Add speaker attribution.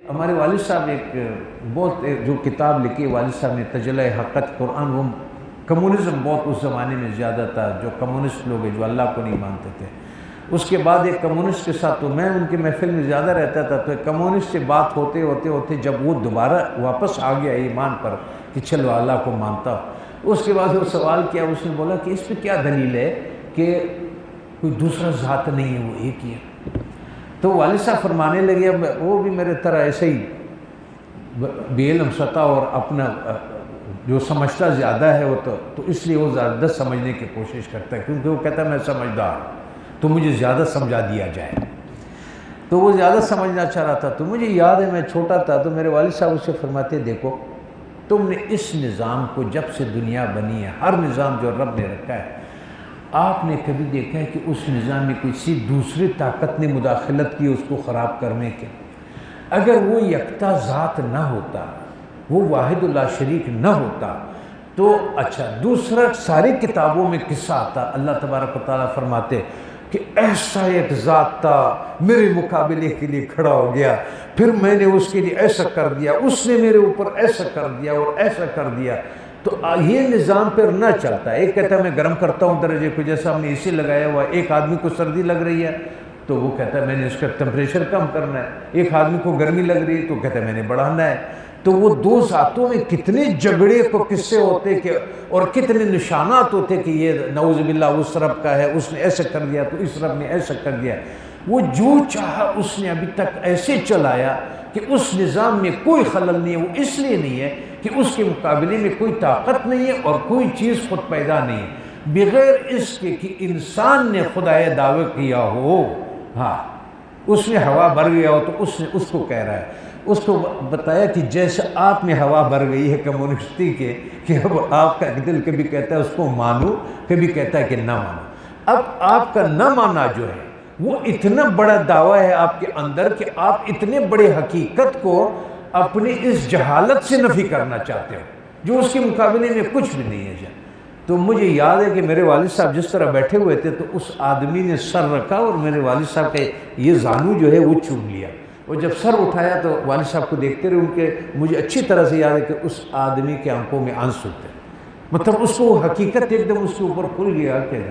Speaker 1: ہمارے والد صاحب ایک بہت جو کتاب لکھی والد صاحب نے تجلی حقیقت قرآن، وہ کمیونزم بہت اس زمانے میں زیادہ تھا، جو کمیونسٹ لوگ ہیں جو اللہ کو نہیں مانتے تھے۔ اس کے بعد ایک کمیونسٹ کے ساتھ، تو میں ان کے محفل میں زیادہ رہتا تھا، تو ایک کمیونسٹ سے بات ہوتے جب وہ دوبارہ واپس آ گیا ایمان پر کہ چلو اللہ کو مانتا، اس کے بعد وہ سوال کیا، اس نے بولا کہ اس پہ کیا دلیل ہے کہ کوئی دوسرا ذات نہیں ہے، وہ ایک ہی ہے۔ تو والد صاحب فرمانے لگے، وہ بھی میرے طرح ایسے ہی بے علم سطح اور اپنا جو سمجھتا زیادہ ہے وہ تو اس لیے وہ زیادہ سمجھنے کی کوشش کرتا ہے، کیونکہ وہ کہتا ہے میں سمجھدار تو مجھے زیادہ سمجھا دیا جائے، تو وہ زیادہ سمجھنا چاہ رہا تھا۔ تو مجھے یاد ہے میں چھوٹا تھا تو میرے والد صاحب اس سے فرماتے، دیکھو تم نے اس نظام کو جب سے دنیا بنی ہے، ہر نظام جو رب نے رکھا ہے، آپ نے کبھی دیکھا ہے کہ اس نظام میں کسی دوسری طاقت نے مداخلت کی اس کو خراب کرنے کے؟ اگر وہ یکتا ذات نہ ہوتا، وہ واحد لا شریک نہ ہوتا تو اچھا دوسرا ساری کتابوں میں قصہ آتا، اللہ تبارک و تعالیٰ فرماتے کہ ایسا ایک ذات تھا میرے مقابلے کے لیے کھڑا ہو گیا، پھر میں نے اس کے لیے ایسا کر دیا، اس نے میرے اوپر ایسا کر دیا اور ایسا کر دیا۔ تو یہ نظام پر نہ چلتا ہے۔ ایک کہتا ہے میں گرم کرتا ہوں درجے کو، جیسا ہم نے اسی لگایا ہوا، ایک آدمی کو سردی لگ رہی ہے تو وہ کہتا ہے میں نے اس کا ٹمپریچر کم کرنا ہے، ایک آدمی کو گرمی لگ رہی ہے تو کہتا ہے میں نے بڑھانا ہے۔ تو وہ دو ذاتوں میں کتنے جھگڑے کو قصے ہوتے کہ اور کتنے نشانات ہوتے کہ یہ نعوذ باللہ اس رب کا ہے، اس نے ایسا کر دیا تو اس رب نے ایسا کر دیا۔ وہ جو چاہا اس نے ابھی تک ایسے چلایا کہ اس نظام میں کوئی خلل نہیں ہے۔ وہ اس لیے نہیں ہے کہ اس کے مقابلے میں کوئی طاقت نہیں ہے اور کوئی چیز خود پیدا نہیں ہے، بغیر اس کے کہ انسان نے خدائے دعویٰ کیا ہو، ہاں اس میں ہوا بھر گیا ہو تو اس نے اس کو کہہ رہا ہے، اس کو بتایا کہ جیسے آپ میں ہوا بھر گئی ہے کمیونسٹی کے، کہ اب آپ کا دل کبھی کہتا ہے اس کو مانو، کبھی کہتا ہے کہ نہ مانو۔ اب آپ کا نہ مانا جو ہے وہ اتنا بڑا دعویٰ ہے آپ کے اندر کہ آپ اتنے بڑے حقیقت کو اپنی اس جہالت سے نفی کرنا چاہتے ہو جو اس کے مقابلے میں کچھ بھی نہیں ہے۔ تو مجھے یاد ہے کہ میرے والد صاحب جس طرح بیٹھے ہوئے تھے تو اس آدمی نے سر رکھا اور میرے والد صاحب کا یہ زانو جو ہے وہ چوم لیا، اور جب سر اٹھایا تو والد صاحب کو دیکھتے رہے، ان کے مجھے اچھی طرح سے یاد ہے کہ اس آدمی کے آنکھوں میں آنسو تھے، مطلب اس کو حقیقت ایک دم اس کے اوپر کھل گیا کہ